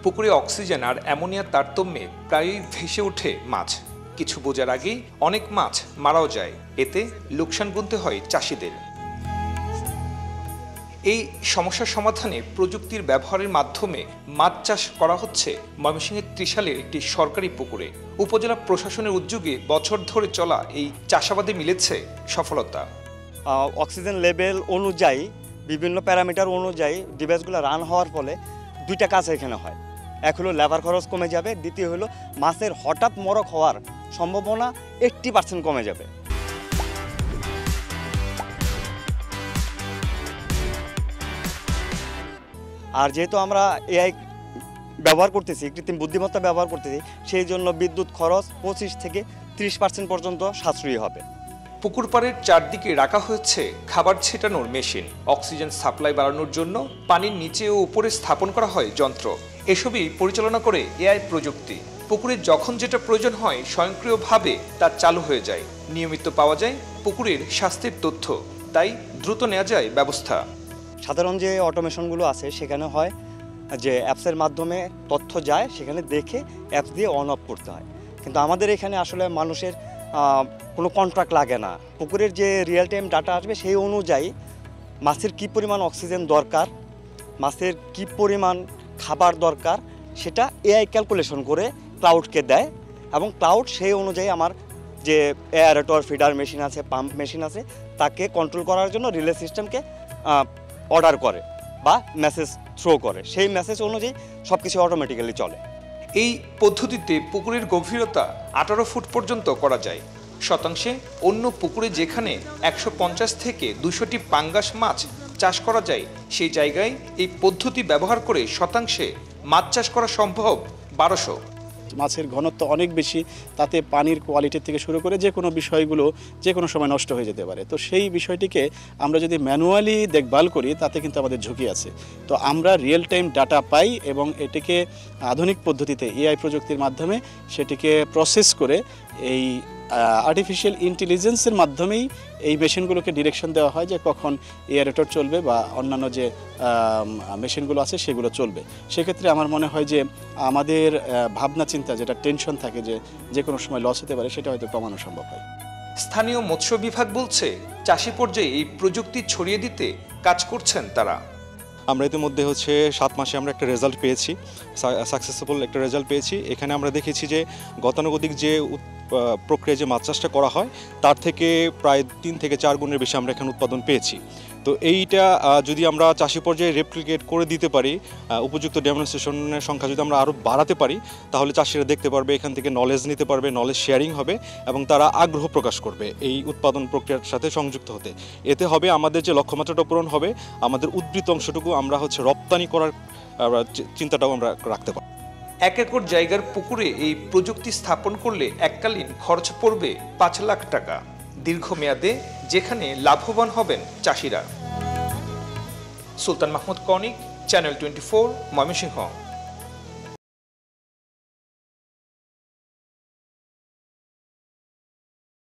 পুকুরে অক্সিজেন আর অ্যামোনিয়ার তারতম্যে প্রায়ই ভেসে ওঠে মাছ। কিছু বোঝার আগেই অনেক মাছ মারাও যায়, এতে লোকসান গুনতে হয় চাষিদের। এই সমস্যার সমাধানে প্রযুক্তির ব্যবহারের মাধ্যমে মাছ চাষ করা হচ্ছে ময়মনসিংহের ত্রিশালের একটি সরকারি পুকুরে। উপজেলা প্রশাসনের উদ্যোগে বছর ধরে চলা এই চাষাবাদে মিলেছে সফলতা। অক্সিজেন লেভেল অনুযায়ী বিভিন্ন প্যারামিটার অনুযায়ী ডিভাইসগুলো রান হওয়ার ফলে দুইটা কাজ এখানে হয়। এক হলো লেবার খরচ কমে যাবে, দ্বিতীয় হলো মাছের হঠাৎ মরক হওয়ার সম্ভাবনা 80% কমে যাবে। আর যেহেতু আমরা এআই ব্যবহার করতেছি, কৃত্রিম বুদ্ধিমত্তা ব্যবহার করতেছি, সেই জন্য বিদ্যুৎ খরচ 25 থেকে 30% পর্যন্ত সাশ্রয়ী হবে। পুকুর পাড়ের চারদিকে রাখা হয়েছে খাবার ছেটানোর মেশিন। অক্সিজেন সাপ্লাই বাড়ানোর জন্য পানির নিচে ও উপরে স্থাপন করা হয় যন্ত্র। এসবই পরিচালনা করে এআই প্রযুক্তি। পুকুরে যখন যেটা প্রয়োজন হয় স্বয়ংক্রিয়ভাবে তা চালু হয়ে যায়। নিয়মিত পাওয়া যায় পুকুরের স্বাস্থ্যের তথ্য, তাই দ্রুত নেওয়া যায় ব্যবস্থা। সাধারণ যে অটোমেশনগুলো আছে সেখানে হয় যে অ্যাপসের মাধ্যমে তথ্য যায়, সেখানে দেখে অ্যাপস দিয়ে অন অফ করতে হয়। কিন্তু আমাদের এখানে আসলে মানুষের কোনো কন্ট্রাক্ট লাগে না। পুকুরের যে রিয়েল টাইম ডাটা আসবে সেই অনুযায়ী মাছের কী পরিমাণ অক্সিজেন দরকার, মাছের কী পরিমাণ খাবার দরকার, সেটা এআই ক্যালকুলেশন করে ক্লাউডকে দেয় এবং ক্লাউড সেই অনুযায়ী আমার যে এয়ারেটর ফিডার মেশিন আছে, পাম্প মেশিন আছে, তাকে কন্ট্রোল করার জন্য রিলে সিস্টেমকে অর্ডার করে বা মেসেজ থ্রো করে। সেই মেসেজ অনুযায়ী সব কিছু অটোমেটিক্যালি চলে। এই পদ্ধতিতে পুকুরের গভীরতা 18 ফুট পর্যন্ত করা যায়। শতাংশে অন্য পুকুরে যেখানে 150 থেকে 200টি পাঙ্গাস মাছ চাষ করা যায়, সেই জায়গায় এই পদ্ধতি ব্যবহার করে শতাংশে মাছ চাষ করা সম্ভব 1200। মাছের ঘনত্ব অনেক বেশি, তাতে পানির কোয়ালিটি থেকে শুরু করে যে কোনো বিষয়গুলো যে কোনো সময় নষ্ট হয়ে যেতে পারে। তো সেই বিষয়টিকে আমরা যদি ম্যানুয়ালি দেখভাল করি তাতে কিন্তু আমাদের ঝুঁকি আছে। তো আমরা রিয়েল টাইম ডাটা পাই এবং এটিকে আধুনিক পদ্ধতিতে এআই প্রযুক্তির মাধ্যমে সেটিকে প্রসেস করে এই আর্টিফিশিয়াল ইন্টেলিজেন্সের মাধ্যমেই এই মেশিনগুলোকে ডিরেকশন দেওয়া হয় যে কখন এয়ারেটর চলবে বা অন্যান্য যে মেশিনগুলো আছে সেগুলো চলবে। সেক্ষেত্রে আমার মনে হয় যে আমাদের ভাবনা চিন্তা যেটা টেনশন থাকে যে কোনো সময় লস হতে পারে, সেটা হয়তো কমানো সম্ভব হয়। স্থানীয় মৎস্য বিভাগ বলছে চাষি পর্যায়ে এই প্রযুক্তি ছড়িয়ে দিতে কাজ করছেন তারা। আমরা ইতিমধ্যে 7 মাসে আমরা একটা রেজাল্ট পেয়েছি, সাকসেসফুল একটা রেজাল্ট পেয়েছি। এখানে আমরা দেখেছি যে গতানুগতিক যে প্রক্রিয়া যে মাছ চাষটা করা হয় তার থেকে প্রায় 3 থেকে 4 গুণের বেশি আমরা এখানে উৎপাদন পেয়েছি। তো এইটা যদি আমরা চাষি পর্যায়ে রেপ্লিকেট করে দিতে পারি, উপযুক্ত ডেমনস্ট্রেশনের সংখ্যা যদি আমরা আরও বাড়াতে পারি, তাহলে চাষিরা দেখতে পারবে, এখান থেকে নলেজ নিতে পারবে, নলেজ শেয়ারিং হবে এবং তারা আগ্রহ প্রকাশ করবে এই উৎপাদন প্রক্রিয়ার সাথে সংযুক্ত হতে। এতে হবে আমাদের যে লক্ষ্যমাত্রাটা পূরণ হবে, আমাদের উদ্বৃত্ত অংশটুকু আমরা রপ্তানি করার চিন্তাটাও আমরা রাখতে পারি। 1 একর জায়গার পুকুরে এই প্রযুক্তি স্থাপন করলে এককালীন খরচ পড়বে 5 লাখ টাকা। দীর্ঘমেয়াদে যেখানে লাভবান হবেন চাষিরা। সুলতান মাহমুদ কনিক, চ্যানেল 24, ময়মনসিংহ।